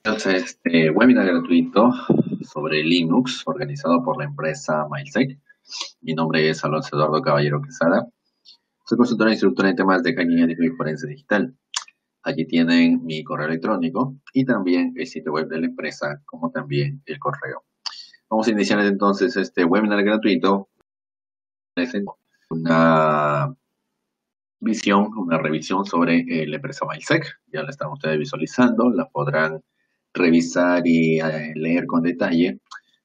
Este webinar gratuito sobre Linux organizado por la empresa Milesec. Mi nombre es Alonso Eduardo Caballero Quesada. Soy consultor e instructor en temas de hacking ético y forense digital. Allí tienen mi correo electrónico y también el sitio web de la empresa, como también el correo. Vamos a iniciar entonces este webinar gratuito. Una una revisión sobre la empresa Milesec. Ya la están ustedes visualizando, la podrán revisar y leer con detalle,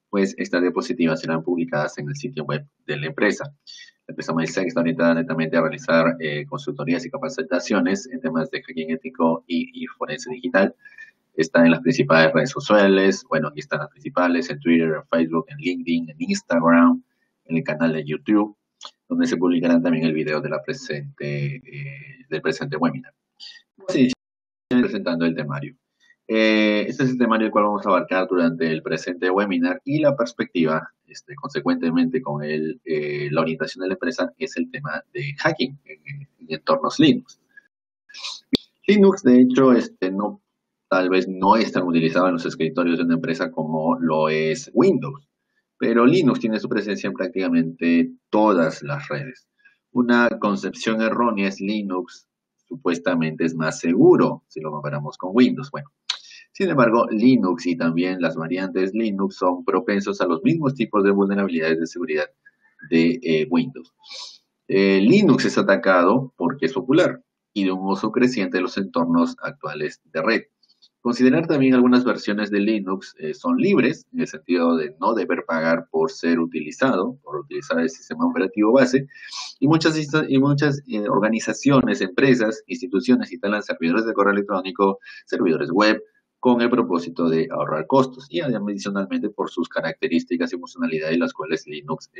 pues estas diapositivas serán publicadas en el sitio web de la empresa. La empresa Milesec está orientada netamente a realizar consultorías y capacitaciones en temas de hacking ético y forense digital. Está en las principales redes sociales, bueno, aquí están las principales, en Twitter, en Facebook, en LinkedIn, en Instagram, en el canal de YouTube, donde se publicará también el video de del presente webinar. Vamos a iniciar presentando el temario. Este es el temario el cual vamos a abarcar durante el presente webinar y la perspectiva, consecuentemente con la orientación de la empresa, es el tema de hacking en entornos Linux. Linux, de hecho, tal vez no es tan utilizado en los escritorios de una empresa como lo es Windows, pero Linux tiene su presencia en prácticamente todas las redes. Una concepción errónea es Linux supuestamente es más seguro si lo comparamos con Windows. Bueno, sin embargo, Linux y también las variantes Linux son propensos a los mismos tipos de vulnerabilidades de seguridad de Windows. Linux es atacado porque es popular y de un uso creciente en los entornos actuales de red. Considerar también algunas versiones de Linux son libres, en el sentido de no deber pagar por ser utilizado, por utilizar el sistema operativo base, y muchas organizaciones, empresas, instituciones instalan servidores de correo electrónico, servidores web, con el propósito de ahorrar costos y adicionalmente por sus características y funcionalidades las cuales Linux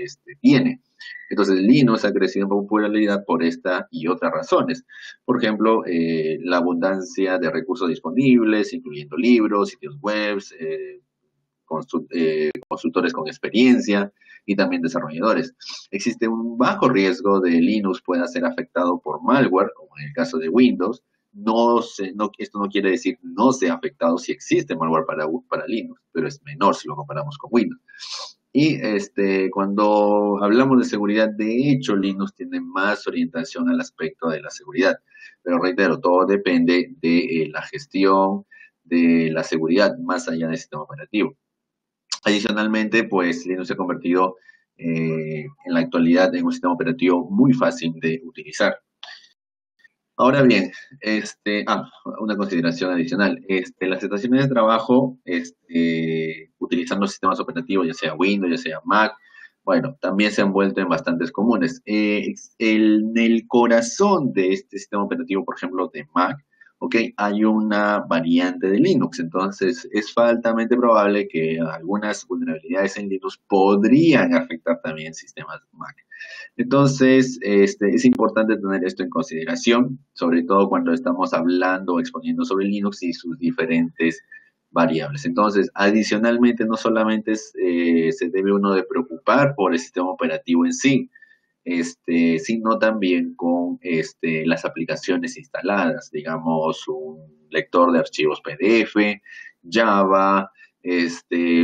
tiene. Entonces Linux ha crecido en popularidad por esta y otras razones. Por ejemplo, la abundancia de recursos disponibles, incluyendo libros, sitios web, consultores con experiencia y también desarrolladores. Existe un bajo riesgo de Linux pueda ser afectado por malware, como en el caso de Windows. Esto no quiere decir no sea afectado si existe malware para Linux, pero es menor si lo comparamos con Windows. Y cuando hablamos de seguridad, de hecho, Linux tiene más orientación al aspecto de la seguridad. Pero reitero, todo depende de la gestión de la seguridad más allá del sistema operativo. Adicionalmente, pues Linux se ha convertido en la actualidad en un sistema operativo muy fácil de utilizar. Ahora bien, una consideración adicional. Las estaciones de trabajo, utilizando sistemas operativos, ya sea Windows, ya sea Mac, bueno, también se han vuelto en bastantes comunes. En el corazón de este sistema operativo, por ejemplo, de Mac, ok, hay una variante de Linux. Entonces, es altamente probable que algunas vulnerabilidades en Linux podrían afectar también sistemas Mac. Entonces, es importante tener esto en consideración, sobre todo cuando estamos hablando o exponiendo sobre Linux y sus diferentes variables. Entonces, adicionalmente, no solamente se debe uno de preocupar por el sistema operativo en sí, sino también con las aplicaciones instaladas, digamos, un lector de archivos PDF, Java,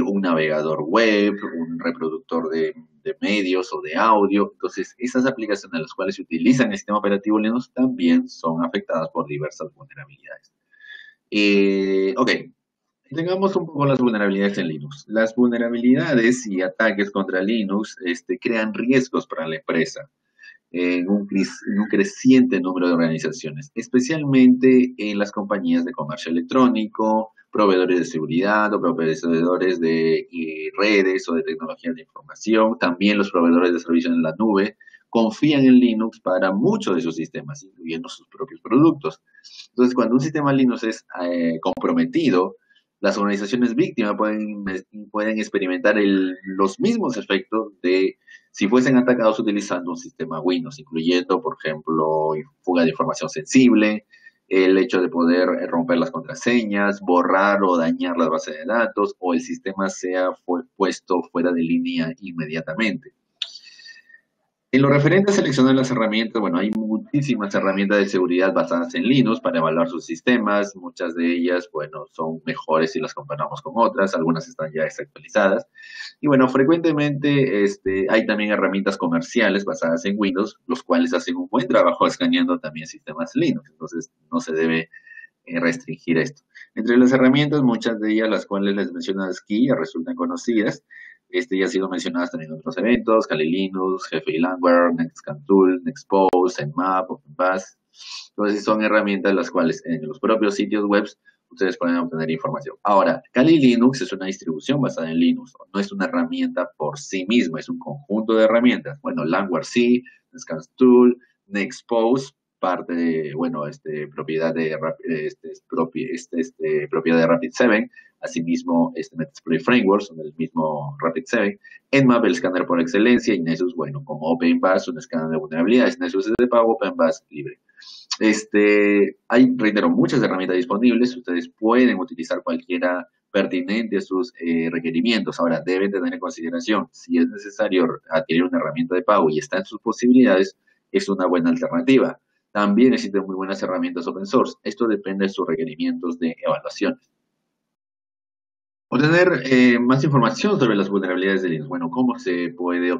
un navegador web, un reproductor de medios o de audio. Entonces, esas aplicaciones en las cuales se utilizan el sistema operativo Linux también son afectadas por diversas vulnerabilidades. Ok, tengamos un poco las vulnerabilidades en Linux. Las vulnerabilidades y ataques contra Linux crean riesgos para la empresa en un creciente número de organizaciones, especialmente en las compañías de comercio electrónico, proveedores de seguridad o proveedores de redes o de tecnologías de información, también los proveedores de servicios en la nube, confían en Linux para muchos de sus sistemas, incluyendo sus propios productos. Entonces, cuando un sistema Linux es comprometido, las organizaciones víctimas pueden experimentar los mismos efectos de si fuesen atacados utilizando un sistema Windows, incluyendo, por ejemplo, fuga de información sensible, el hecho de poder romper las contraseñas, borrar o dañar las bases de datos, o el sistema sea puesto fuera de línea inmediatamente. En lo referente a seleccionar las herramientas, bueno, hay muchísimas herramientas de seguridad basadas en Linux para evaluar sus sistemas. Muchas de ellas, bueno, son mejores si las comparamos con otras. Algunas están ya desactualizadas. Y bueno, frecuentemente hay también herramientas comerciales basadas en Windows, los cuales hacen un buen trabajo escaneando también sistemas Linux. Entonces, no se debe restringir esto. Entre las herramientas, muchas de ellas, las cuales les menciono aquí, ya resultan conocidas. Ya ha sido mencionadas también en otros eventos, Kali Linux, GFILANWare, NextCantool, Nextpose, Nmap, OpenBus. Entonces son herramientas las cuales en los propios sitios web ustedes pueden obtener información. Ahora, Kali Linux es una distribución basada en Linux, no es una herramienta por sí misma, es un conjunto de herramientas. Bueno, Langware sí, NextCantool, Nextpose, parte de, bueno, propiedad de, propiedad de Rapid7, asimismo, Metasploit Framework, son del mismo Rapid7, Nmap, el escáner por excelencia, y Nessus, bueno, como OpenBus, un escáner de vulnerabilidades, Nessus es de pago, OpenBus libre. Hay, reitero, muchas herramientas disponibles, ustedes pueden utilizar cualquiera pertinente a sus requerimientos. Ahora, deben tener en consideración, si es necesario adquirir una herramienta de pago y está en sus posibilidades, es una buena alternativa. También existen muy buenas herramientas open source. Esto depende de sus requerimientos de evaluaciones. Obtener más información sobre las vulnerabilidades de Linux. Bueno, ¿cómo se puede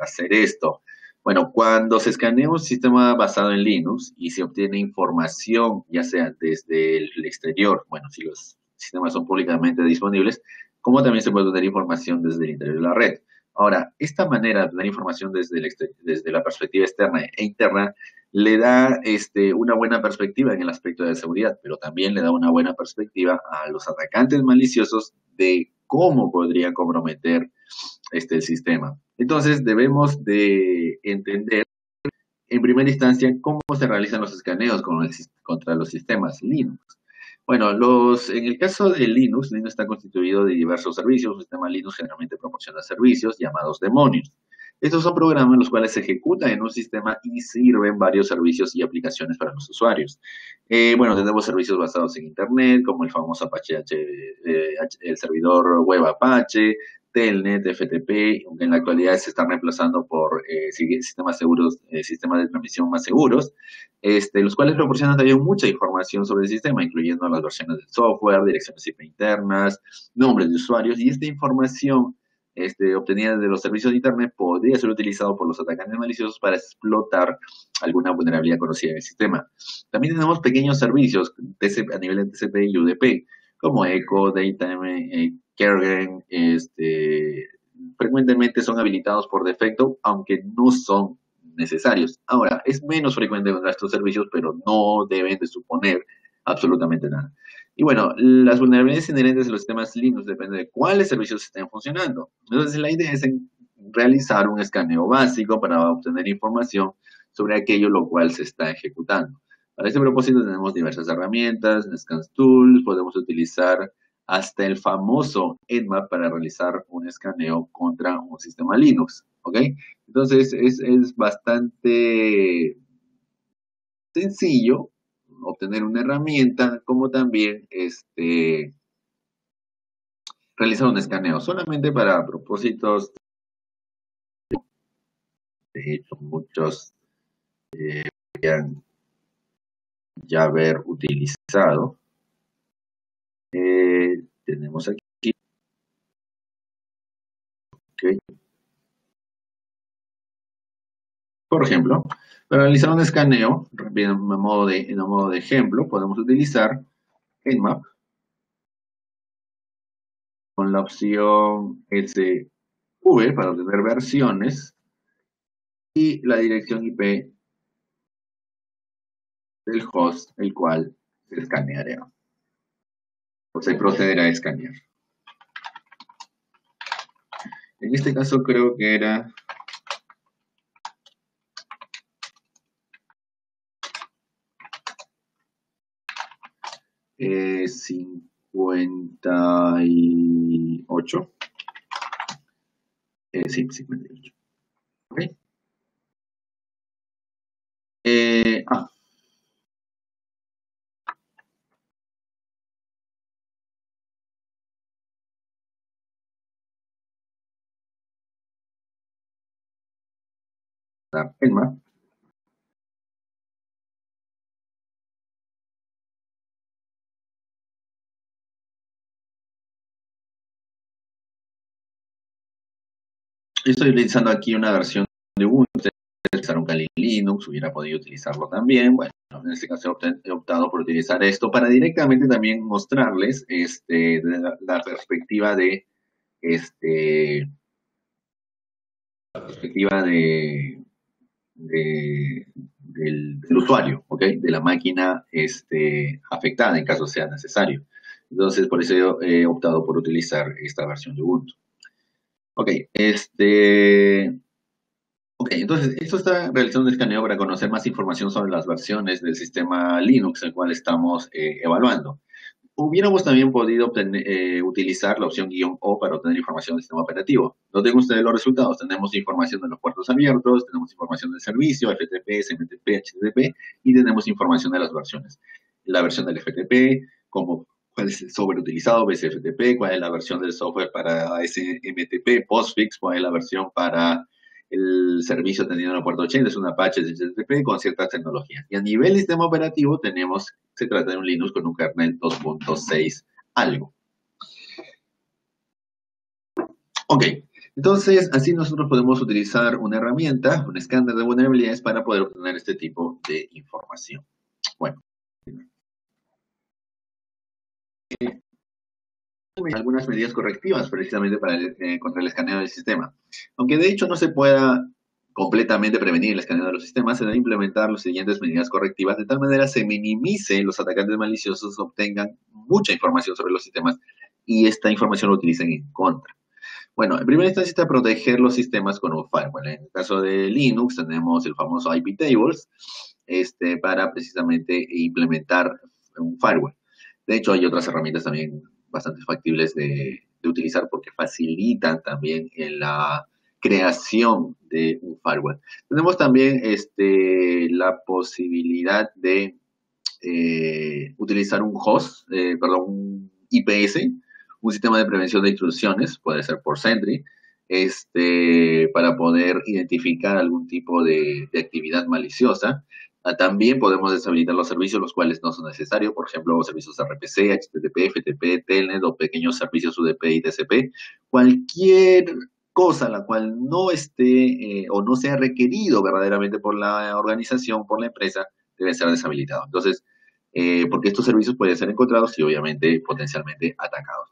hacer esto? Bueno, cuando se escanea un sistema basado en Linux y se obtiene información, ya sea desde el exterior, bueno, si los sistemas son públicamente disponibles, como también se puede obtener información desde el interior de la red. Ahora, esta manera de obtener información desde la perspectiva externa e interna le da una buena perspectiva en el aspecto de seguridad, pero también le da una buena perspectiva a los atacantes maliciosos de cómo podrían comprometer el sistema. Entonces debemos de entender en primera instancia cómo se realizan los escaneos contra los sistemas Linux. Bueno, en el caso de Linux, Linux está constituido de diversos servicios. Un sistema Linux generalmente proporciona servicios llamados demonios. Estos son programas los cuales se ejecutan en un sistema y sirven varios servicios y aplicaciones para los usuarios. Bueno, tenemos servicios basados en Internet, como el famoso Apache el servidor web Apache, Telnet, FTP, aunque en la actualidad se están reemplazando por sistemas seguros, sistemas de transmisión más seguros, los cuales proporcionan también mucha información sobre el sistema, incluyendo las versiones del software, direcciones IP internas, nombres de usuarios, y esta información obtenida de los servicios de Internet podría ser utilizado por los atacantes maliciosos para explotar alguna vulnerabilidad conocida en el sistema. También tenemos pequeños servicios a nivel de TCP y UDP, como Echo, Daytime, Kergem, frecuentemente son habilitados por defecto, aunque no son necesarios. Ahora, es menos frecuente encontrar estos servicios, pero no deben de suponer absolutamente nada. Y bueno, las vulnerabilidades inherentes de los sistemas Linux dependen de cuáles servicios estén funcionando. Entonces, la idea es realizar un escaneo básico para obtener información sobre aquello lo cual se está ejecutando. Para este propósito tenemos diversas herramientas, Scan Tools, podemos utilizar hasta el famoso Nmap para realizar un escaneo contra un sistema Linux, ¿ok? Entonces es bastante sencillo obtener una herramienta como también realizar un escaneo solamente para propósitos, de hecho muchos podrían ya haber utilizado. Tenemos aquí, ¿ok? Por ejemplo, para realizar un escaneo, en modo de ejemplo, podemos utilizar Nmap con la opción SV para obtener versiones y la dirección IP del host, el cual se escaneará o se procederá a escanear. En este caso creo que era 58. Sí, 58. ¿Ok? Eh, ah, Elma. Estoy utilizando aquí una versión de Ubuntu. Utilizar un Kali Linux, hubiera podido utilizarlo también. Bueno, en este caso he optado por utilizar esto para directamente también mostrarles la perspectiva este, de, del usuario, ¿ok? De la máquina afectada en caso sea necesario. Entonces, por eso he optado por utilizar esta versión de Ubuntu. Ok, ok, entonces esto está realizando un escaneo para conocer más información sobre las versiones del sistema Linux, el cual estamos evaluando. Hubiéramos también podido utilizar la opción "-O" para obtener información del sistema operativo. Noten ustedes los resultados. Tenemos información de los puertos abiertos, tenemos información del servicio, FTP, SMTP, HTTP, y tenemos información de las versiones. La versión del FTP, cuál es el software utilizado, BCFTP, cuál es la versión del software para SMTP, Postfix, cuál es la versión para el servicio atendido en el puerto 80, es un Apache HTTP con ciertas tecnologías. Y a nivel sistema operativo se trata de un Linux con un kernel 2.6 algo. Ok, entonces así nosotros podemos utilizar una herramienta, un escáner de vulnerabilidades para poder obtener este tipo de información. Bueno, algunas medidas correctivas precisamente contra el escaneo del sistema. Aunque de hecho no se pueda completamente prevenir el escaneo de los sistemas, se debe implementar las siguientes medidas correctivas de tal manera se minimice los atacantes maliciosos obtengan mucha información sobre los sistemas y esta información lo utilicen en contra. Bueno, en primera instancia está proteger los sistemas con un firewall. En el caso de Linux tenemos el famoso iptables para precisamente implementar un firewall. De hecho, hay otras herramientas también bastante factibles de utilizar porque facilitan también en la creación de un firewall. Tenemos también la posibilidad de utilizar un host, perdón, un IPS, un sistema de prevención de intrusiones, puede ser por Sentry, para poder identificar algún tipo de actividad maliciosa. También podemos deshabilitar los servicios los cuales no son necesarios, por ejemplo, servicios RPC, HTTP, FTP, Telnet o pequeños servicios UDP y TCP. Cualquier cosa la cual no esté o no sea requerido verdaderamente por la organización, por la empresa, debe ser deshabilitado. Entonces, porque estos servicios pueden ser encontrados y obviamente potencialmente atacados.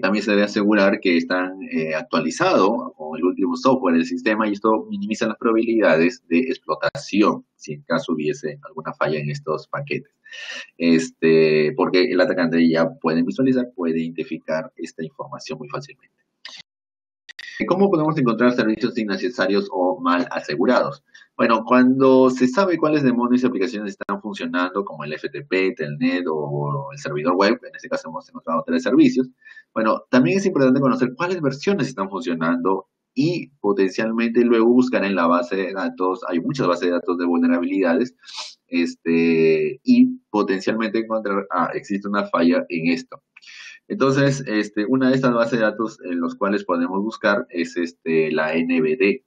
También se debe asegurar que están actualizados con el último software del sistema y esto minimiza las probabilidades de explotación si en caso hubiese alguna falla en estos paquetes. Porque el atacante ya puede visualizar, puede identificar esta información muy fácilmente. ¿Cómo podemos encontrar servicios innecesarios o mal asegurados? Bueno, cuando se sabe cuáles demonios y aplicaciones están funcionando, como el FTP, Telnet o el servidor web, en este caso hemos encontrado 3 servicios, bueno, también es importante conocer cuáles versiones están funcionando y potencialmente luego buscar en la base de datos, hay muchas bases de datos de vulnerabilidades, y potencialmente encontrar, existe una falla en esto. Entonces, una de estas bases de datos en los cuales podemos buscar es la NBD.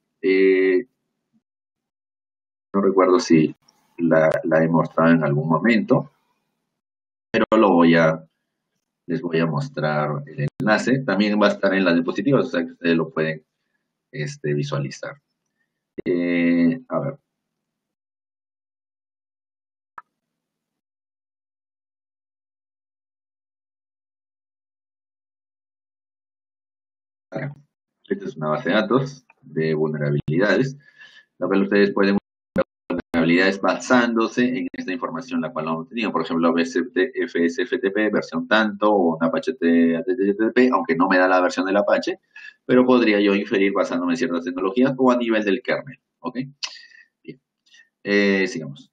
No recuerdo si la he mostrado en algún momento, pero les voy a mostrar el enlace. También va a estar en las diapositivas, o sea que ustedes lo pueden visualizar. A ver. Esta es una base de datos de vulnerabilidades, la cual ustedes pueden vulnerabilidades basándose en esta información la cual han obtenido. Por ejemplo, FSFTP, versión tanto, o un Apache HTTP, aunque no me da la versión del Apache, pero podría yo inferir basándome en ciertas tecnologías o a nivel del kernel. ¿Ok? Bien. Sigamos.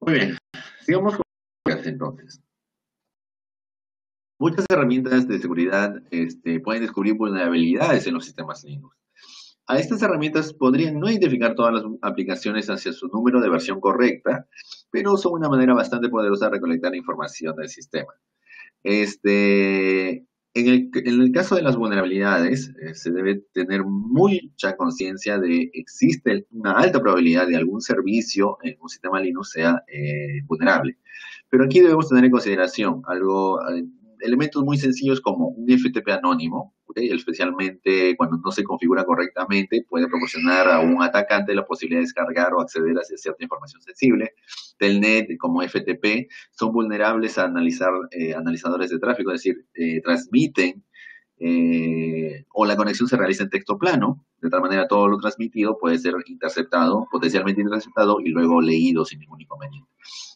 Muy bien. Sigamos con entonces. Muchas herramientas de seguridad pueden descubrir vulnerabilidades en los sistemas Linux. A estas herramientas podrían no identificar todas las aplicaciones hacia su número de versión correcta, pero son una manera bastante poderosa de recolectar información del sistema. En el caso de las vulnerabilidades, se debe tener mucha conciencia de que existe una alta probabilidad de algún servicio en un sistema Linux sea vulnerable. Pero aquí debemos tener en consideración elementos muy sencillos como un FTP anónimo, ¿ok? Especialmente cuando no se configura correctamente, puede proporcionar a un atacante la posibilidad de descargar o acceder a cierta información sensible. Telnet como FTP son vulnerables a analizar analizadores de tráfico, es decir, transmiten o la conexión se realiza en texto plano, de tal manera todo lo transmitido puede ser interceptado, potencialmente interceptado y luego leído sin ningún inconveniente.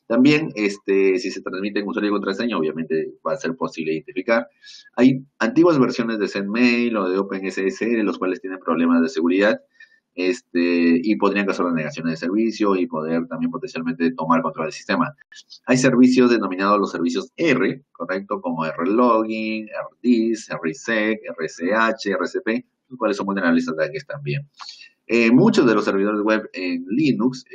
También, si se transmite en usuario y contraseña, obviamente va a ser posible identificar. Hay antiguas versiones de SendMail o de OpenSSL, los cuales tienen problemas de seguridad, y podrían causar negaciones de servicio y poder también potencialmente tomar control del sistema. Hay servicios denominados los servicios R, ¿correcto? Como RLogin, RDIS, RSEC, RCH, RCP, los cuales son vulnerables a ataques también. Muchos de los servidores web en Linux,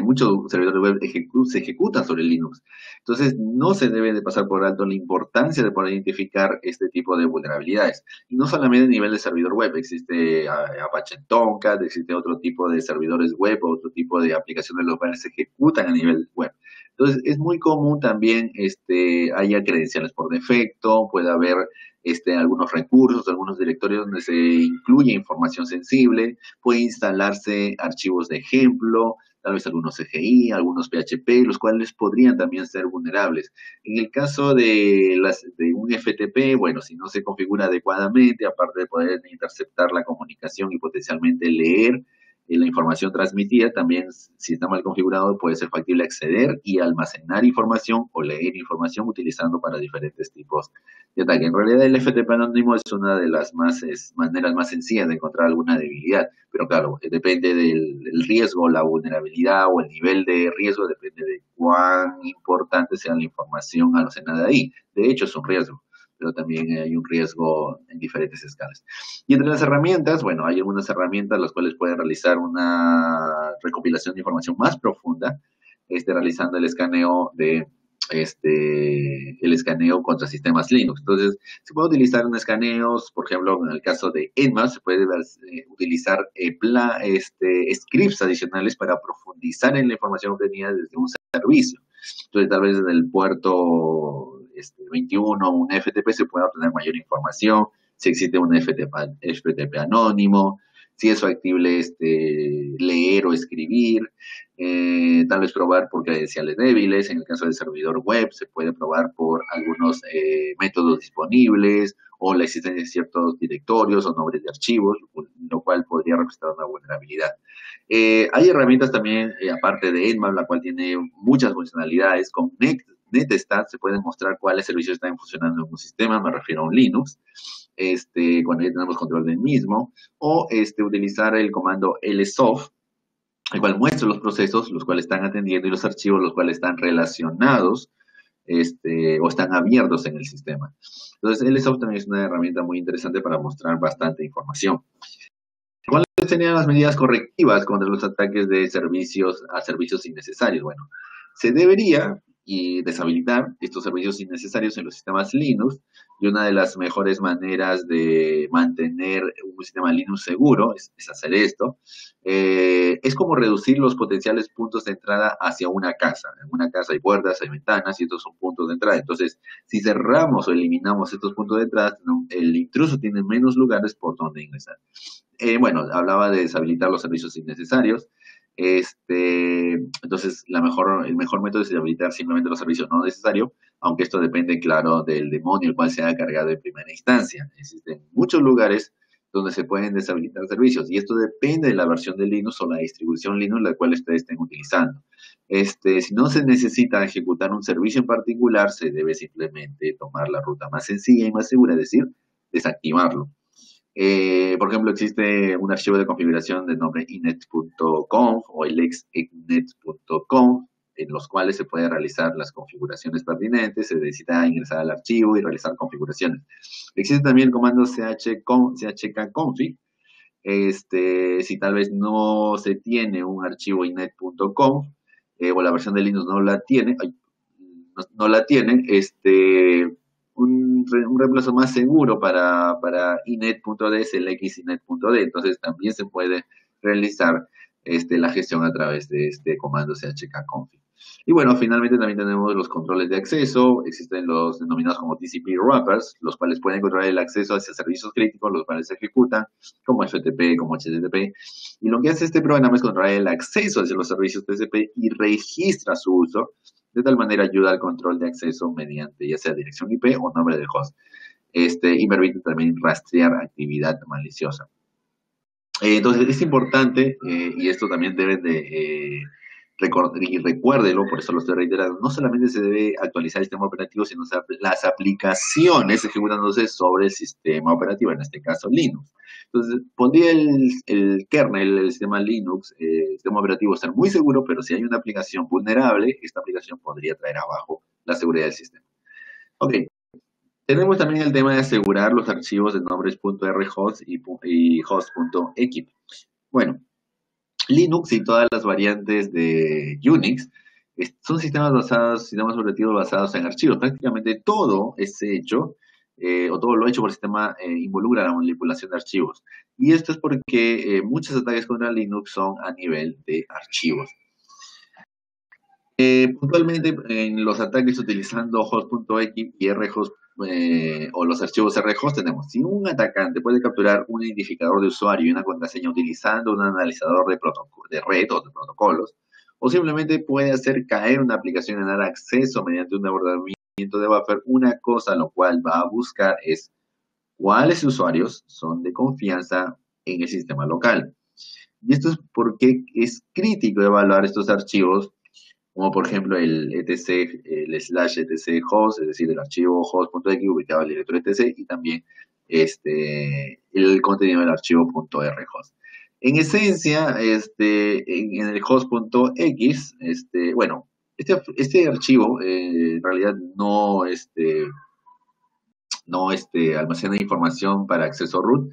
muchos servidores web se ejecutan sobre Linux. Entonces, no se debe de pasar por alto la importancia de poder identificar este tipo de vulnerabilidades. Y no solamente a nivel de servidor web, existe Apache Tomcat, existe otro tipo de servidores web, otro tipo de aplicaciones los cuales se ejecutan a nivel web. Entonces, es muy común también haya credenciales por defecto, puede haber algunos recursos, algunos directorios donde se incluye información sensible, puede instalarse archivos de ejemplo, tal vez algunos CGI, algunos PHP, los cuales podrían también ser vulnerables. En el caso de un FTP, bueno, si no se configura adecuadamente, aparte de poder interceptar la comunicación y potencialmente leer la información transmitida, también si está mal configurado puede ser factible acceder y almacenar información o leer información utilizando para diferentes tipos de ataque. En realidad el FTP anónimo es una de las maneras más sencillas de encontrar alguna debilidad, pero claro, depende del riesgo, la vulnerabilidad o el nivel de riesgo, depende de cuán importante sea la información almacenada ahí. De hecho, es un riesgo, pero también hay un riesgo en diferentes escalas. Y entre las herramientas, bueno, hay algunas herramientas las cuales pueden realizar una recopilación de información más profunda, realizando el escaneo contra sistemas Linux. Entonces, se puede utilizar un escaneo, por ejemplo, en el caso de Nmap, se puede utilizar scripts adicionales para profundizar en la información obtenida desde un servicio. Entonces, tal vez desde el puerto 21, un FTP se pueda obtener mayor información, si existe un FTP anónimo, si es factible leer o escribir, tal vez probar por credenciales débiles. En el caso del servidor web se puede probar por algunos métodos disponibles o la existencia de ciertos directorios o nombres de archivos, lo cual podría representar una vulnerabilidad. Hay herramientas también, aparte de Nmap, la cual tiene muchas funcionalidades. Con Netstat se pueden mostrar cuáles servicios están funcionando en un sistema, me refiero a un Linux, cuando ya tenemos control del mismo, o utilizar el comando lsoft, el cual muestra los procesos, los cuales están atendiendo y los archivos, los cuales están relacionados o están abiertos en el sistema. Entonces, lsoft también es una herramienta muy interesante para mostrar bastante información. ¿Cuáles serían las medidas correctivas contra los ataques de servicios a servicios innecesarios? Bueno, se debería deshabilitar estos servicios innecesarios en los sistemas Linux, y una de las mejores maneras de mantener un sistema Linux seguro es hacer esto. Es como reducir los potenciales puntos de entrada hacia una casa. En una casa hay puertas, hay ventanas y estos son puntos de entrada. Entonces, si cerramos o eliminamos estos puntos de entrada, el intruso tiene menos lugares por donde ingresar. Bueno, hablaba de deshabilitar los servicios innecesarios. Entonces, el mejor método es deshabilitar simplemente los servicios no necesarios, aunque esto depende, claro, del demonio el cual se ha cargado en primera instancia. Existen muchos lugares donde se pueden deshabilitar servicios y esto depende de la versión de Linux o la distribución Linux la cual ustedes estén utilizando. Si no se necesita ejecutar un servicio en particular, se debe simplemente tomar la ruta más sencilla y más segura, es decir, desactivarlo. Por ejemplo, existe un archivo de configuración de nombre inet.conf o el exnet.conf, en los cuales se puede realizar las configuraciones pertinentes, se necesita ingresar al archivo y realizar configuraciones. Existe también el comando chkconfig, si tal vez no se tiene un archivo inet.conf o la versión de Linux no la tiene, no la tienen, un reemplazo más seguro para inet.d es el xinet.d, entonces también se puede realizar la gestión a través de este comando chkconfig. Y bueno, finalmente también tenemos los controles de acceso, existen los denominados como TCP wrappers, los cuales pueden controlar el acceso hacia servicios críticos, los cuales se ejecutan como FTP, como HTTP. Y lo que hace este programa es controlar el acceso hacia los servicios TCP y registra su uso, de tal manera ayuda al control de acceso mediante ya sea dirección IP o nombre del host. Y permite también rastrear actividad maliciosa. Entonces es importante, y esto también deben de y recuérdelo, por eso lo estoy reiterando, no solamente se debe actualizar el sistema operativo, sino las aplicaciones ejecutándose sobre el sistema operativo, en este caso Linux. Entonces, pondría el kernel, el sistema Linux, el sistema operativo estar muy seguro, pero si hay una aplicación vulnerable, esta aplicación podría traer abajo la seguridad del sistema. Ok, tenemos también el tema de asegurar los archivos de nombres .rhost y host.equip. Bueno, Linux y todas las variantes de Unix son sistemas operativos basados en archivos. Prácticamente todo es hecho, o todo lo hecho por el sistema involucra la manipulación de archivos. Y esto es porque muchos ataques contra Linux son a nivel de archivos. Puntualmente en los ataques utilizando host.equip y rhost o los archivos rhost tenemos, si un atacante puede capturar un identificador de usuario y una contraseña utilizando un analizador de red o de protocolos, o simplemente puede hacer caer una aplicación y dar acceso mediante un abordamiento de buffer, una cosa lo cual va a buscar es cuáles usuarios son de confianza en el sistema local. Y esto es porque es crítico evaluar estos archivos como por ejemplo el etc, el slash etc host, es decir, el archivo host.x ubicado en el directorio etc, y también el contenido del archivo .rhost. En esencia, en el host.x, bueno, este archivo en realidad no almacena información para acceso root,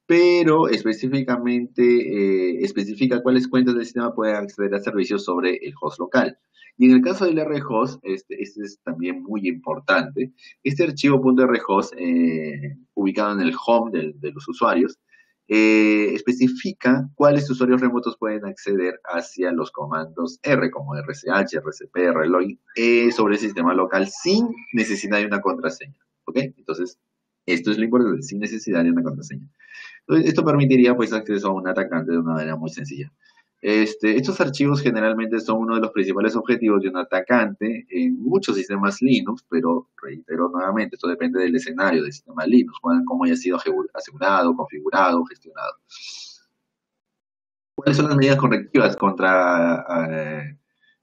pero específicamente especifica cuáles cuentas del sistema pueden acceder a servicios sobre el host local. Y en el caso del rhost, este es también muy importante. Este archivo .rhost, ubicado en el home de los usuarios, especifica cuáles usuarios remotos pueden acceder hacia los comandos R, como rsh, rcp, rlogin, sobre el sistema local sin necesidad de una contraseña. ¿Ok? Entonces, esto es lo importante, sin necesidad de una contraseña. Entonces, esto permitiría pues acceso a un atacante de una manera muy sencilla. Estos archivos generalmente son uno de los principales objetivos de un atacante en muchos sistemas Linux, pero reitero nuevamente, esto depende del escenario del sistema Linux, cómo haya sido asegurado, configurado, gestionado. ¿Cuáles son las medidas correctivas contra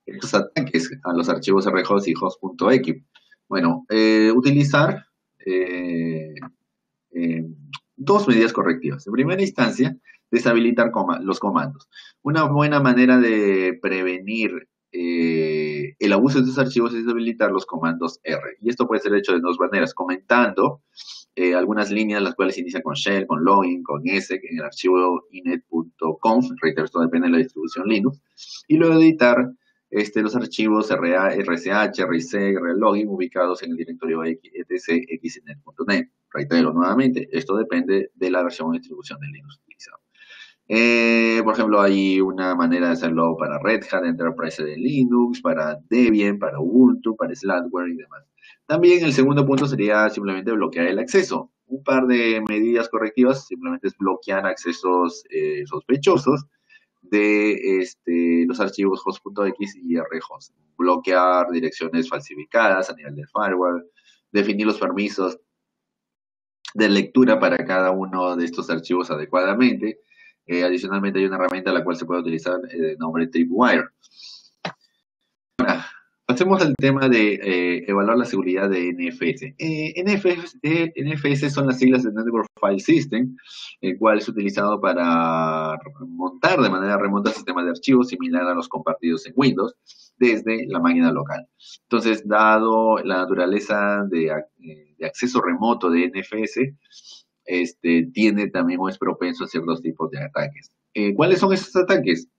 estos ataques a los archivos rhost y host.equip? Bueno, utilizar dos medidas correctivas. En primera instancia, deshabilitar los comandos. Una buena manera de prevenir el abuso de estos archivos es deshabilitar los comandos R. Y esto puede ser hecho de dos maneras, comentando algunas líneas, las cuales inician con shell, con login, con s, en el archivo inet.conf, reitero, esto depende de la distribución Linux, y luego editar los archivos rsh, ric, rlogin ubicados en el directorio etc xinet.net. Reitero nuevamente, esto depende de la versión de distribución de Linux utilizado. Por ejemplo, hay una manera de hacerlo para Red Hat Enterprise de Linux, para Debian, para Ubuntu, para Slackware y demás. También el segundo punto sería simplemente bloquear el acceso. Un par de medidas correctivas simplemente es bloquear accesos sospechosos de los archivos host.x y rhost. Bloquear direcciones falsificadas a nivel del firewall, definir los permisos de lectura para cada uno de estos archivos adecuadamente. Adicionalmente hay una herramienta la cual se puede utilizar de nombre Tripwire. Ahora, pasemos al tema de evaluar la seguridad de NFS. NFS son las siglas de Network File System, el cual es utilizado para montar de manera remota sistemas de archivos similar a los compartidos en Windows desde la máquina local. Entonces, dado la naturaleza de acceso remoto de NFS, tiene también o es propenso a ciertos tipos de ataques. ¿Cuáles son esos ataques?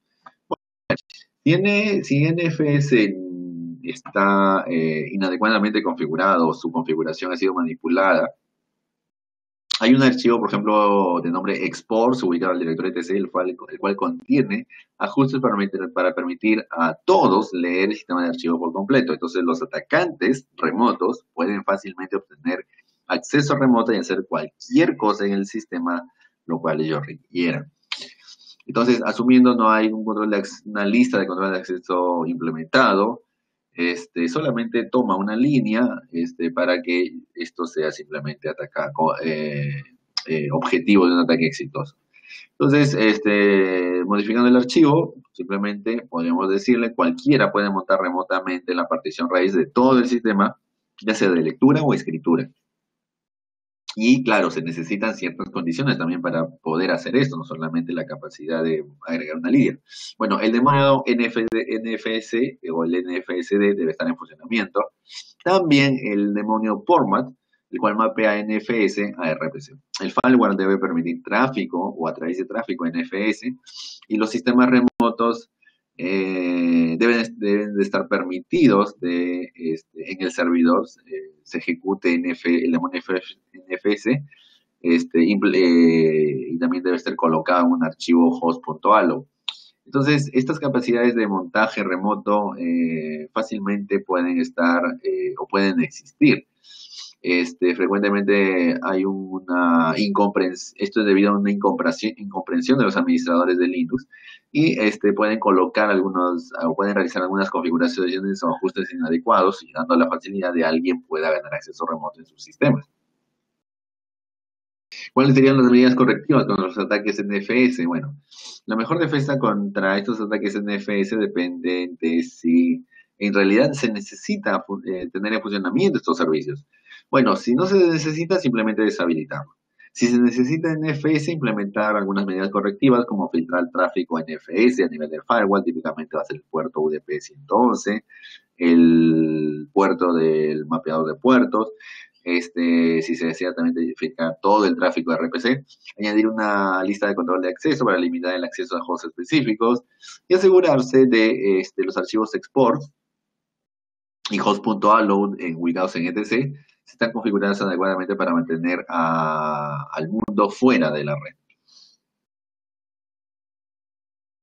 Si NFS está inadecuadamente configurado o su configuración ha sido manipulada, hay un archivo, por ejemplo, de nombre exports ubicado al directorio etc, el cual contiene ajustes para permitir a todos leer el sistema de archivo por completo. Entonces, los atacantes remotos pueden fácilmente obtener acceso remoto y hacer cualquier cosa en el sistema, lo cual ellos requieran. Entonces, asumiendo no hay una lista de control de acceso implementado, solamente toma una línea para que esto sea simplemente objetivo de un ataque exitoso. Entonces, modificando el archivo, simplemente podemos decirle cualquiera puede montar remotamente la partición raíz de todo el sistema, ya sea de lectura o escritura. Y claro, se necesitan ciertas condiciones también para poder hacer esto, no solamente la capacidad de agregar una línea. Bueno, el demonio NFS o el NFSD debe estar en funcionamiento. También el demonio format, el cual mapea NFS a RPC. El firewall debe permitir tráfico o a través de tráfico NFS y los sistemas remotos deben de estar permitidos en el servidor, se ejecute el demonio NFS, y también debe estar colocado en un archivo host.allo. Entonces, estas capacidades de montaje remoto fácilmente pueden estar o pueden existir. Frecuentemente hay una incomprensión, esto es debido a una incomprensión de los administradores de Linux y pueden colocar o pueden realizar algunas configuraciones o ajustes inadecuados y dando la facilidad de alguien pueda ganar acceso remoto en sus sistemas. ¿Cuáles serían las medidas correctivas contra los ataques NFS? Bueno, la mejor defensa contra estos ataques NFS depende de si en realidad se necesita tener en funcionamiento estos servicios. Bueno, si no se necesita, simplemente deshabilitarlo. Si se necesita NFS, implementar algunas medidas correctivas como filtrar tráfico NFS a nivel del firewall, típicamente va a ser el puerto UDP 111, el puerto del mapeador de puertos, si se desea también identificar todo el tráfico de RPC, añadir una lista de control de acceso para limitar el acceso a hosts específicos y asegurarse de los archivos export y host.alload ubicados en etc. se están configurados adecuadamente para mantener al mundo fuera de la red.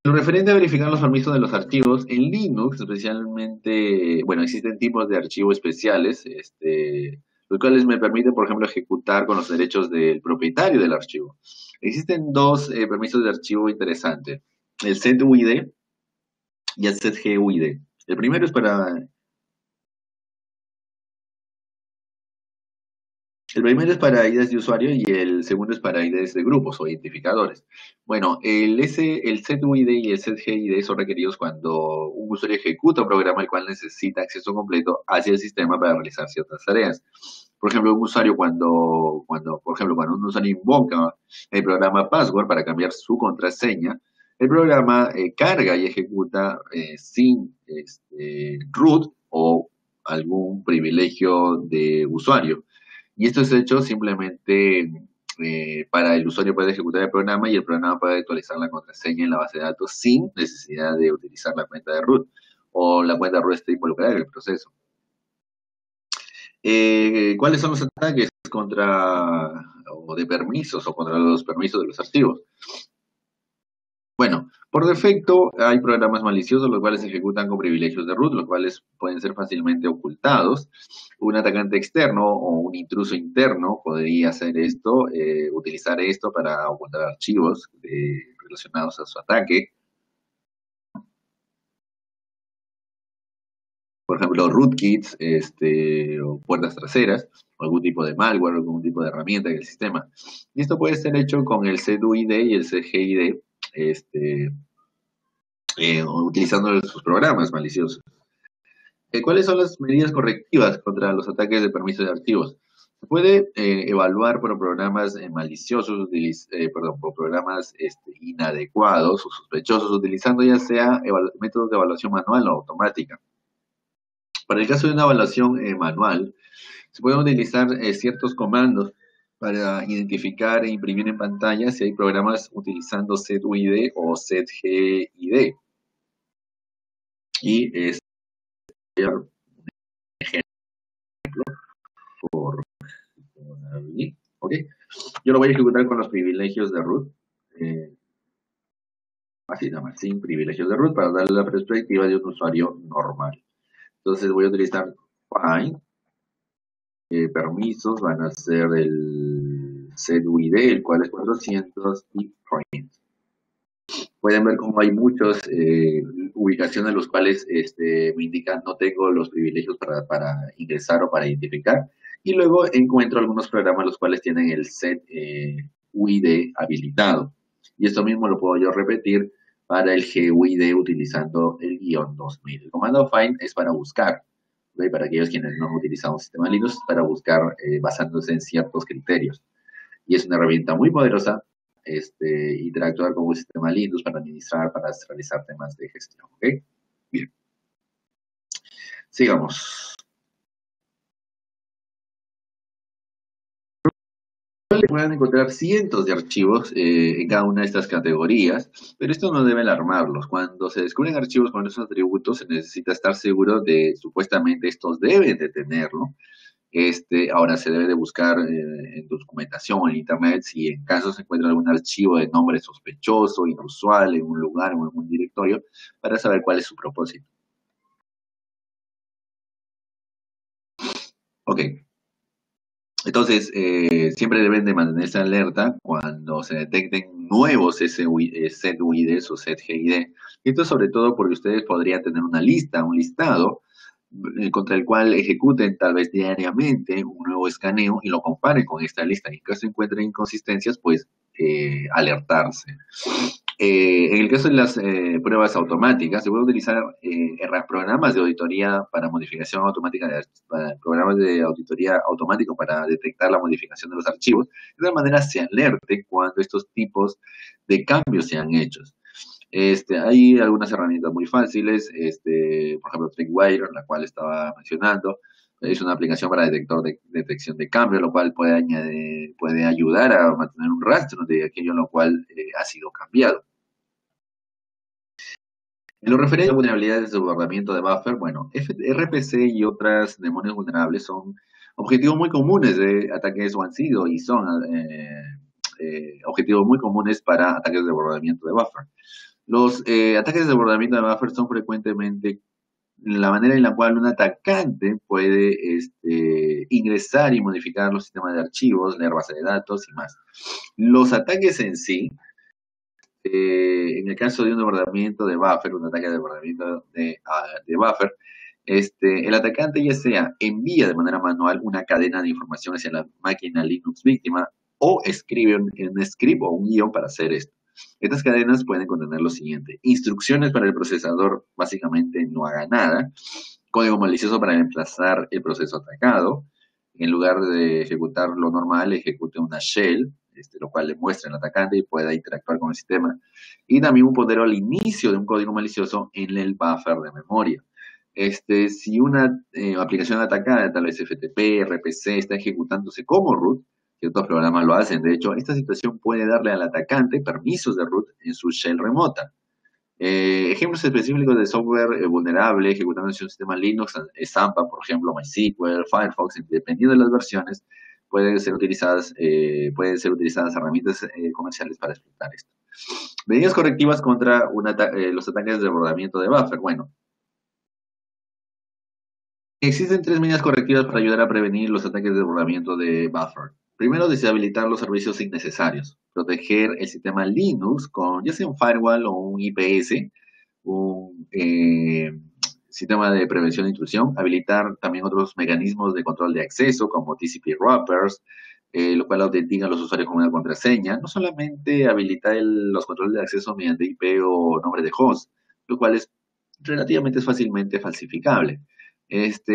Lo referente a verificar los permisos de los archivos, en Linux especialmente, bueno, existen tipos de archivos especiales, los cuales me permiten, por ejemplo, ejecutar con los derechos del propietario del archivo. Existen dos permisos de archivo interesantes, el setuid y el setguid. El primero es para El primero es para IDs de usuario y el segundo es para IDs de grupos o identificadores. Bueno, el setuid y el setgid son requeridos cuando un usuario ejecuta un programa el cual necesita acceso completo hacia el sistema para realizar ciertas tareas. Por ejemplo, cuando un usuario invoca el programa password para cambiar su contraseña, el programa carga y ejecuta sin root o algún privilegio de usuario. Y esto es hecho simplemente para el usuario poder ejecutar el programa y el programa puede actualizar la contraseña en la base de datos sin necesidad de utilizar la cuenta de root o la cuenta root está involucrada en el proceso. ¿Cuáles son los ataques de permisos o contra los permisos de los archivos? Bueno, por defecto hay programas maliciosos los cuales se ejecutan con privilegios de root, los cuales pueden ser fácilmente ocultados. Un atacante externo o un intruso interno podría hacer esto, utilizar esto para ocultar archivos relacionados a su ataque. Por ejemplo, rootkits, o puertas traseras, o algún tipo de malware, o algún tipo de herramienta en el sistema. Y esto puede ser hecho con el setuid y el setgid, utilizando sus programas maliciosos. ¿Cuáles son las medidas correctivas contra los ataques de permiso de archivos? Se puede evaluar por programas maliciosos, por programas inadecuados o sospechosos, utilizando ya sea métodos de evaluación manual o automática. Para el caso de una evaluación manual, se pueden utilizar ciertos comandos para identificar e imprimir en pantalla si hay programas utilizando setuid o setgid. Y Ok, yo lo voy a ejecutar con los privilegios de root. eh, Así nada más, sin privilegios de root, para darle la perspectiva de un usuario normal. Entonces voy a utilizar find. Permisos van a ser el setuid, el cual es 400, y print. Pueden ver cómo hay muchas ubicaciones en los cuales me indican no tengo los privilegios para ingresar o para identificar. Y luego encuentro algunos programas los cuales tienen el set UID habilitado. Y esto mismo lo puedo yo repetir para el GUID utilizando el guión 2000. El comando find es para buscar, ¿okay? Para aquellos quienes no han utilizado un sistema Linux, para buscar basándose en ciertos criterios. Y es una herramienta muy poderosa, interactuar con un sistema Linux para administrar, para realizar temas de gestión. ¿Ok? Bien. Sigamos. Pueden encontrar cientos de archivos en cada una de estas categorías, pero esto no debe alarmarlos. Cuando se descubren archivos con esos atributos, se necesita estar seguro de supuestamente estos deben de tenerlo. Ahora se debe de buscar en documentación, en internet, si en caso se encuentra algún archivo de nombre sospechoso, inusual, en un lugar o en un directorio, para saber cuál es su propósito. Ok. Entonces, siempre deben de mantenerse alerta cuando se detecten nuevos setuids o setgid. Esto sobre todo porque ustedes podrían tener una lista, un listado, contra el cual ejecuten tal vez diariamente un nuevo escaneo y lo comparen con esta lista. Y en caso encuentren inconsistencias, pues alertarse. En el caso de las pruebas automáticas, se puede utilizar programas de auditoría para modificación automática, programas de auditoría automático para detectar la modificación de los archivos. De tal manera se alerte cuando estos tipos de cambios sean hechos. Hay algunas herramientas muy fáciles, por ejemplo, Tripwire, la cual estaba mencionando, es una aplicación para detección de cambio, lo cual puede ayudar a mantener un rastro de aquello en lo cual ha sido cambiado. En lo referente a vulnerabilidades de guardamiento de buffer, bueno, RPC y otras demonios vulnerables son objetivos muy comunes de ataques o han sido y son objetivos muy comunes para ataques de guardamiento de buffer. Los ataques de desbordamiento de buffer son frecuentemente la manera en la cual un atacante puede ingresar y modificar los sistemas de archivos, leer base de datos y más. Los ataques en sí, en el caso de un desbordamiento de buffer, un ataque de desbordamiento de buffer, el atacante ya sea envía de manera manual una cadena de información hacia la máquina Linux víctima o escribe un script o un guión para hacer esto. Estas cadenas pueden contener lo siguiente: instrucciones para el procesador, básicamente no haga nada; código malicioso para reemplazar el proceso atacado; en lugar de ejecutar lo normal, ejecute una shell, lo cual le muestra al atacante y pueda interactuar con el sistema; y también un puntero al inicio de un código malicioso en el buffer de memoria. Si una aplicación atacada, tal vez FTP, RPC, está ejecutándose como root, que otros programas lo hacen, de hecho, esta situación puede darle al atacante permisos de root en su shell remota. Ejemplos específicos de software vulnerable ejecutando en un sistema Linux, Zampa, por ejemplo, MySQL, Firefox, dependiendo de las versiones, pueden ser utilizadas herramientas comerciales para explotar esto. Medidas correctivas contra los ataques de desbordamiento de buffer. Bueno, existen 3 medidas correctivas para ayudar a prevenir los ataques de desbordamiento de buffer. Primero, deshabilitar los servicios innecesarios. Proteger el sistema Linux con ya sea un firewall o un IPS, un sistema de prevención de intrusión. Habilitar también otros mecanismos de control de acceso como TCP wrappers, lo cual autentica a los usuarios con una contraseña. No solamente habilitar los controles de acceso mediante IP o nombre de host, lo cual es relativamente fácilmente falsificable.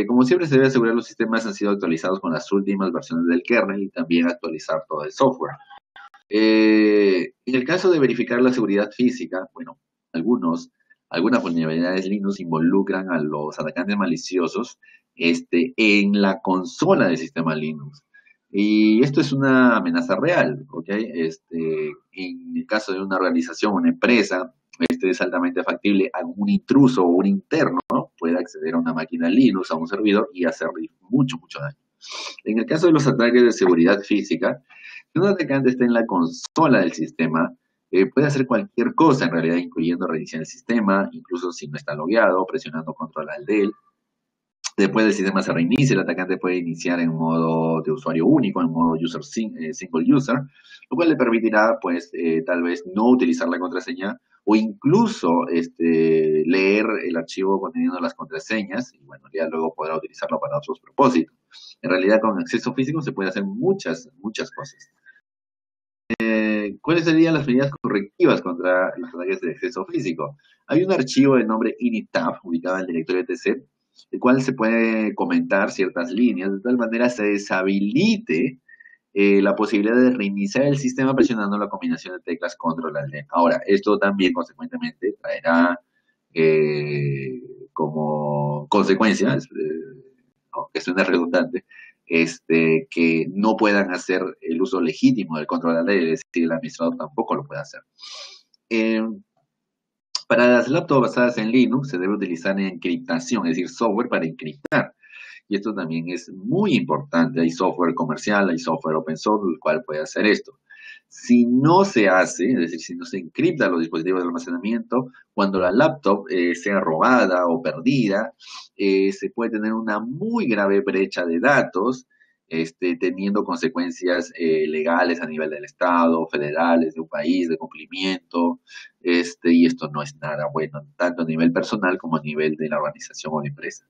Como siempre, se debe asegurar que los sistemas han sido actualizados con las últimas versiones del kernel y también actualizar todo el software. En el caso de verificar la seguridad física, bueno, algunas vulnerabilidades Linux involucran a los atacantes maliciosos en la consola del sistema Linux. Y esto es una amenaza real, ¿ok? En el caso de una organización, una empresa, es altamente factible a un intruso o un interno, ¿no?, pueda acceder a una máquina Linux, a un servidor y hacerle mucho, mucho daño. En el caso de los ataques de seguridad física, si un atacante está en la consola del sistema, puede hacer cualquier cosa en realidad, incluyendo reiniciar el sistema, incluso si no está logueado, presionando control al del. Después del sistema se reinicia, el atacante puede iniciar en modo de usuario único, en modo single user, lo cual le permitirá, pues, tal vez no utilizar la contraseña o incluso leer el archivo conteniendo las contraseñas y, bueno, ya luego podrá utilizarlo para otros propósitos. En realidad, con acceso físico se puede hacer muchas, muchas cosas. ¿Cuáles serían las medidas correctivas contra los ataques de acceso físico? Hay un archivo de nombre inittab ubicado en el directorio etc, el cual se puede comentar ciertas líneas, de tal manera se deshabilite la posibilidad de reiniciar el sistema presionando la combinación de teclas control alt D. Ahora, esto también consecuentemente traerá como consecuencia, aunque suene redundante, que no puedan hacer el uso legítimo del control alt D, es decir, el administrador tampoco lo puede hacer. Eh, para las laptops basadas en Linux se debe utilizar encriptación, es decir, software para encriptar. Y esto también es muy importante. Hay software comercial, hay software open source, el cual puede hacer esto. Si no se hace, es decir, si no se encripta los dispositivos de almacenamiento, cuando la laptop sea robada o perdida, se puede tener una muy grave brecha de datos, teniendo consecuencias legales a nivel del Estado, federales, de un país, de cumplimiento, y esto no es nada bueno, tanto a nivel personal como a nivel de la organización o la empresa.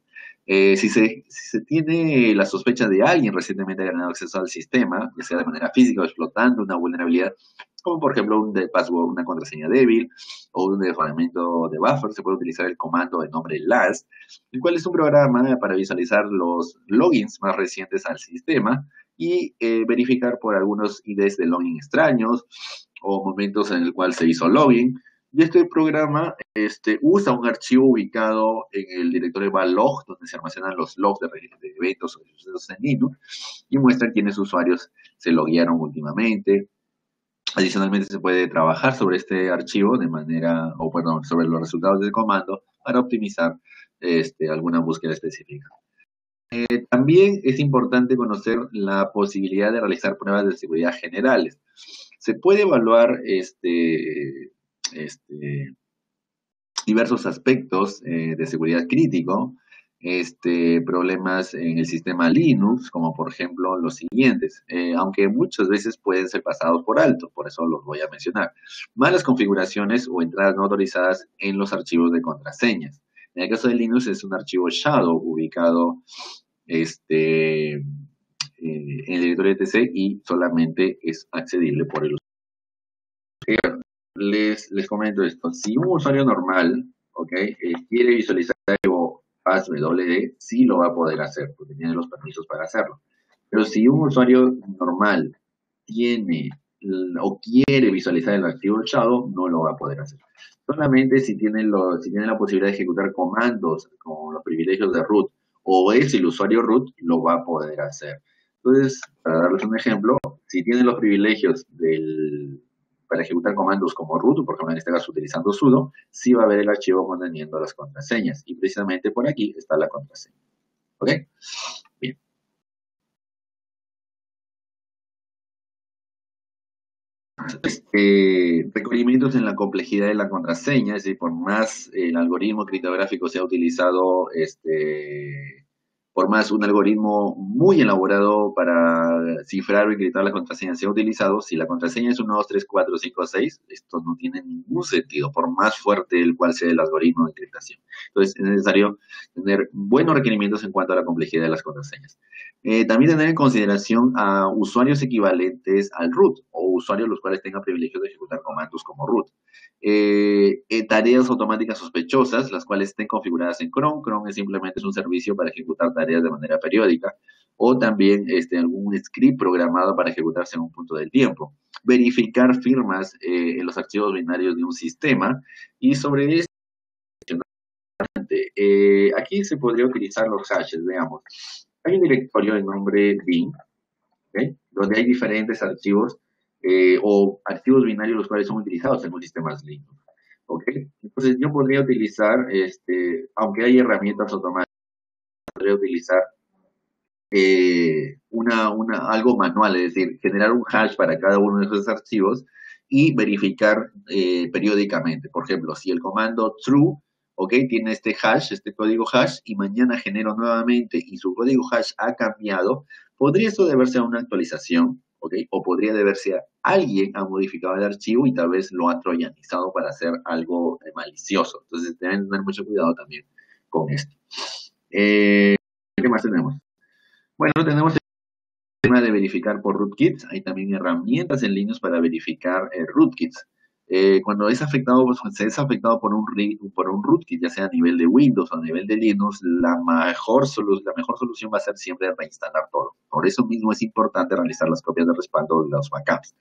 Si se tiene la sospecha de alguien recientemente ha ganado acceso al sistema, ya sea de manera física o explotando una vulnerabilidad, como por ejemplo un password, una contraseña débil o un desfalamiento de buffer, se puede utilizar el comando de nombre LAST, el cual es un programa para visualizar los logins más recientes al sistema y verificar por algunos IDs de login extraños o momentos en el cual se hizo login. Y este programa usa un archivo ubicado en el directorio log, donde se almacenan los logs de eventos o de sucesos en Linux, y muestra quiénes usuarios se loguearon últimamente. Adicionalmente, se puede trabajar sobre este archivo de manera, o perdón, sobre los resultados del comando para optimizar alguna búsqueda específica. También es importante conocer la posibilidad de realizar pruebas de seguridad generales. Se puede evaluar diversos aspectos de seguridad crítico, problemas en el sistema Linux, como por ejemplo los siguientes, aunque muchas veces pueden ser pasados por alto, por eso los voy a mencionar. Malas configuraciones o entradas no autorizadas en los archivos de contraseñas. En el caso de Linux es un archivo shadow ubicado en el directorio etc y solamente es accedible por el usuario. Les comento esto. Si un usuario normal, ¿okay? Quiere visualizar algo PassWD, sí lo va a poder hacer, porque tiene los permisos para hacerlo. Pero si un usuario normal tiene o quiere visualizar el archivo Shadow, no lo va a poder hacer. Solamente si tiene la posibilidad de ejecutar comandos con los privilegios de root o es el usuario root, lo va a poder hacer. Entonces, para darles un ejemplo, si tienen los privilegios para ejecutar comandos como root, por ejemplo en este caso utilizando sudo, sí va a ver el archivo conteniendo las contraseñas. Y precisamente por aquí está la contraseña. ¿Ok? Bien. Requerimientos en la complejidad de la contraseña, es decir, por más el algoritmo criptográfico sea utilizado, por más un algoritmo muy elaborado para cifrar o encriptar la contraseña sea utilizado, si la contraseña es 1, 2, 3, 4, 5, 6, esto no tiene ningún sentido, por más fuerte el cual sea el algoritmo de encriptación. Entonces, es necesario tener buenos requerimientos en cuanto a la complejidad de las contraseñas. También tener en consideración a usuarios equivalentes al root o usuarios los cuales tengan privilegio de ejecutar comandos como root. Tareas automáticas sospechosas, las cuales estén configuradas en Chrome. Chrome simplemente es un servicio para ejecutar tareas de manera periódica. O también algún script programado para ejecutarse en un punto del tiempo. Verificar firmas en los archivos binarios de un sistema. Y sobre esto, aquí se podría utilizar los hashes, veamos. Hay un directorio de nombre bin, ¿okay? Donde hay diferentes archivos o archivos binarios los cuales son utilizados en un sistema Linux. ¿Okay? Entonces yo podría utilizar, aunque hay herramientas automáticas, podría utilizar algo manual, es decir, generar un hash para cada uno de esos archivos y verificar periódicamente. Por ejemplo, si el comando true, ok, tiene este hash, este código hash, y mañana genero nuevamente y su código hash ha cambiado, podría esto deberse a una actualización, ok, o podría deberse a alguien ha modificado el archivo y tal vez lo ha troyanizado para hacer algo malicioso. Entonces deben tener mucho cuidado también con esto. ¿Qué más tenemos? Bueno, tenemos el tema de verificar por rootkits. Hay también herramientas en Linux para verificar rootkits. Cuando es afectado, pues, se es afectado por un rootkit, ya sea a nivel de Windows o a nivel de Linux, la mejor solución va a ser siempre reinstalar todo. Por eso mismo es importante realizar las copias de respaldo de los backups.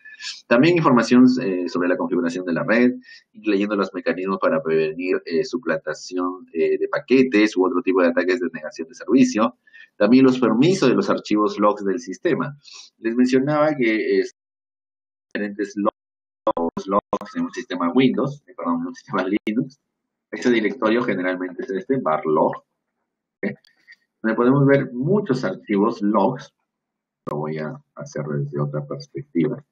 También información sobre la configuración de la red, incluyendo los mecanismos para prevenir suplantación de paquetes u otro tipo de ataques de negación de servicio. También los permisos de los archivos logs del sistema. Les mencionaba que diferentes logs en un sistema Windows, perdón, en un sistema Linux. Este directorio generalmente es este, barlog, ¿okay? Donde podemos ver muchos archivos logs. Lo voy a hacer desde otra perspectiva.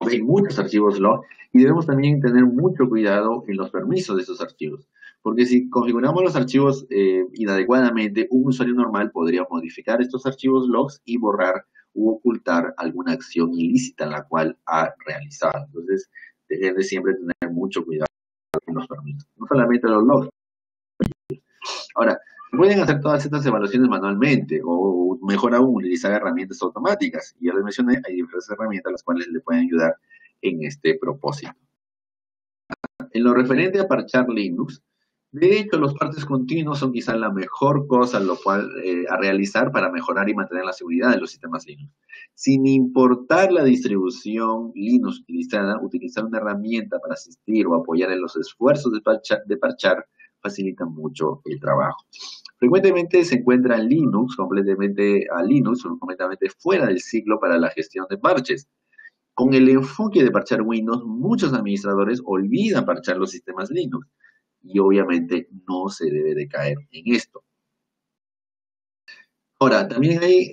Hay muchos archivos log y debemos también tener mucho cuidado en los permisos de esos archivos. Porque si configuramos los archivos inadecuadamente, un usuario normal podría modificar estos archivos logs y borrar u ocultar alguna acción ilícita en la cual ha realizado. Entonces, deben de siempre tener mucho cuidado con los permisos. No solamente los logs. Ahora, pueden hacer todas estas evaluaciones manualmente o mejor aún utilizar herramientas automáticas. Y ya les mencioné, hay diferentes herramientas las cuales le pueden ayudar en este propósito. En lo referente a parchar Linux, de hecho, los parches continuos son quizás la mejor cosa a realizar para mejorar y mantener la seguridad de los sistemas Linux. Sin importar la distribución Linux utilizada, utilizar una herramienta para asistir o apoyar en los esfuerzos de parchar facilita mucho el trabajo. Frecuentemente se encuentra Linux completamente fuera del ciclo para la gestión de parches. Con el enfoque de parchar Windows, muchos administradores olvidan parchar los sistemas Linux y obviamente no se debe de caer en esto. Ahora, también hay,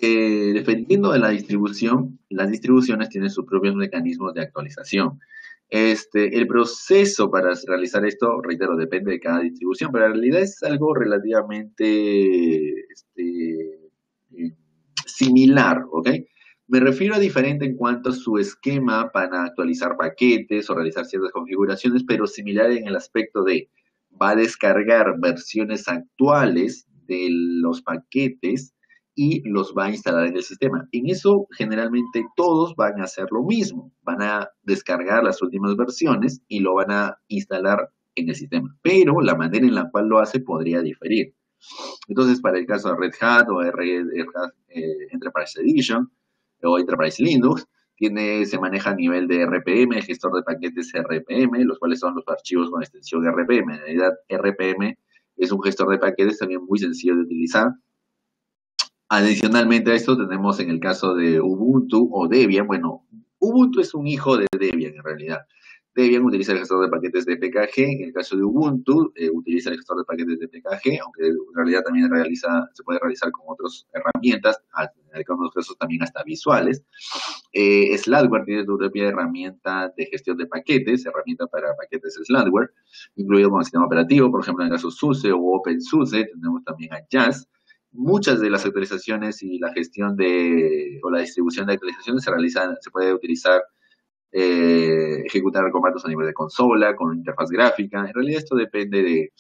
dependiendo de la distribución, las distribuciones tienen sus propios mecanismos de actualización. El proceso para realizar esto, reitero, depende de cada distribución, pero en realidad es algo relativamente similar, ¿ok? Me refiero a diferente en cuanto a su esquema para actualizar paquetes o realizar ciertas configuraciones, pero similar en el aspecto de va a descargar versiones actuales de los paquetes y los va a instalar en el sistema. En eso, generalmente todos van a hacer lo mismo. Van a descargar las últimas versiones y lo van a instalar en el sistema. Pero la manera en la cual lo hace podría diferir. Entonces, para el caso de Red Hat o Red Hat Enterprise Edition o Enterprise Linux, se maneja a nivel de RPM, el gestor de paquetes RPM, los cuales son los archivos con extensión RPM. En realidad, RPM es un gestor de paquetes también muy sencillo de utilizar. Adicionalmente a esto tenemos en el caso de Ubuntu o Debian, bueno, Ubuntu es un hijo de Debian en realidad. Debian utiliza el gestor de paquetes de PKG, en el caso de Ubuntu utiliza el gestor de paquetes de PKG, aunque en realidad también se puede realizar con otras herramientas, en algunos casos también hasta visuales. Slackware tiene su propia herramienta de gestión de paquetes, herramienta para paquetes Slackware, incluido con el sistema operativo, por ejemplo en el caso SUSE o OpenSUSE, tenemos también a Jazz. Muchas de las actualizaciones y la gestión o la distribución de actualizaciones se puede utilizar ejecutar comandos a nivel de consola, con una interfaz gráfica. En realidad esto depende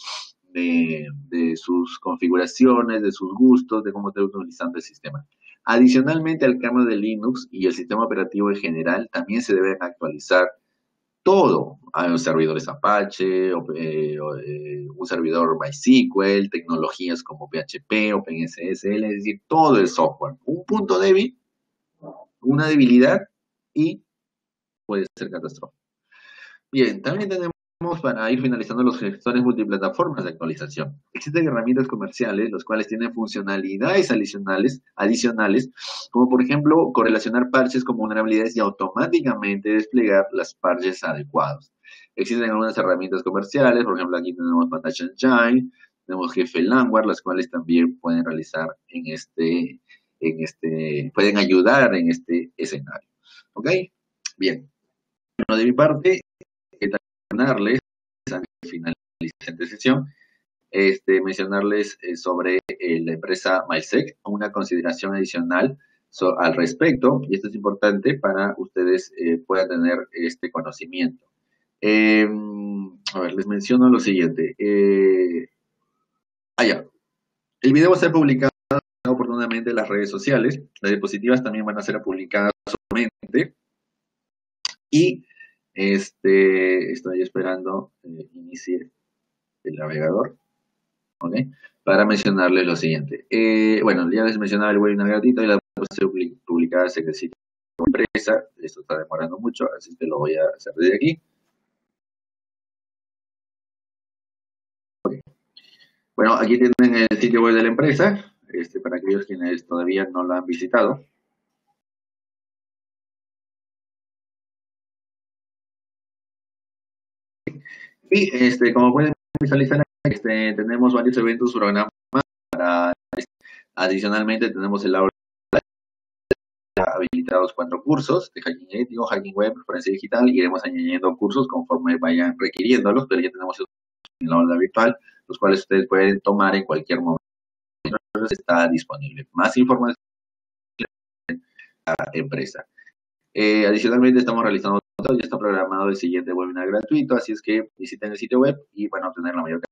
de sus configuraciones, de sus gustos, de cómo esté utilizando el sistema. Adicionalmente al kernel de Linux y el sistema operativo en general, también se deben actualizar todo. Hay servidores Apache, un servidor MySQL, tecnologías como PHP, OpenSSL, es decir, todo el software. Un punto débil, una debilidad y puede ser catastrófico. Bien, también tenemos para ir finalizando los gestores multiplataformas de actualización. Existen herramientas comerciales, los cuales tienen funcionalidades adicionales, como por ejemplo correlacionar parches con vulnerabilidades y automáticamente desplegar las parches adecuados. Existen algunas herramientas comerciales, por ejemplo aquí tenemos Vantage Engine, tenemos GFLangware, las cuales también pueden realizar en este pueden ayudar en este escenario. ¿Ok? Bien. Bueno, de mi parte, mencionarles, antes de finalizar esta sesión, mencionarles sobre la empresa MySec, una consideración adicional al respecto, y esto es importante para ustedes puedan tener este conocimiento. A ver, les menciono lo siguiente. Ya. El video va a ser publicado oportunamente en las redes sociales. Las diapositivas también van a ser publicadas solamente. Y estoy esperando inicie el navegador. ¿Ok? Para mencionarles lo siguiente. Bueno, ya les mencionaba el webinar gratuito y la va a ser publicada en el sitio de la empresa. Esto está demorando mucho, así que lo voy a hacer desde aquí. Okay. Bueno, aquí tienen el sitio web de la empresa, para aquellos quienes todavía no lo han visitado. Y como pueden visualizar, tenemos varios eventos programados para, adicionalmente tenemos el aula habilitados 4 cursos de hacking ético, hacking web, forense digital, y iremos añadiendo cursos conforme vayan requiriéndolos, pero ya tenemos en la aula virtual, los cuales ustedes pueden tomar en cualquier momento. Entonces está disponible. Más información en la empresa. Adicionalmente estamos realizando, ya está programado el siguiente webinar gratuito, así es que visiten el sitio web y van a obtener la mayor cantidad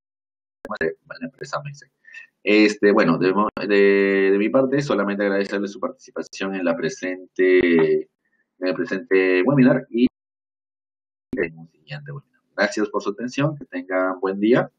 de la empresa Mense. Bueno, de mi parte, solamente agradecerles su participación en el presente webinar y en un siguiente webinar. Gracias por su atención, que tengan buen día.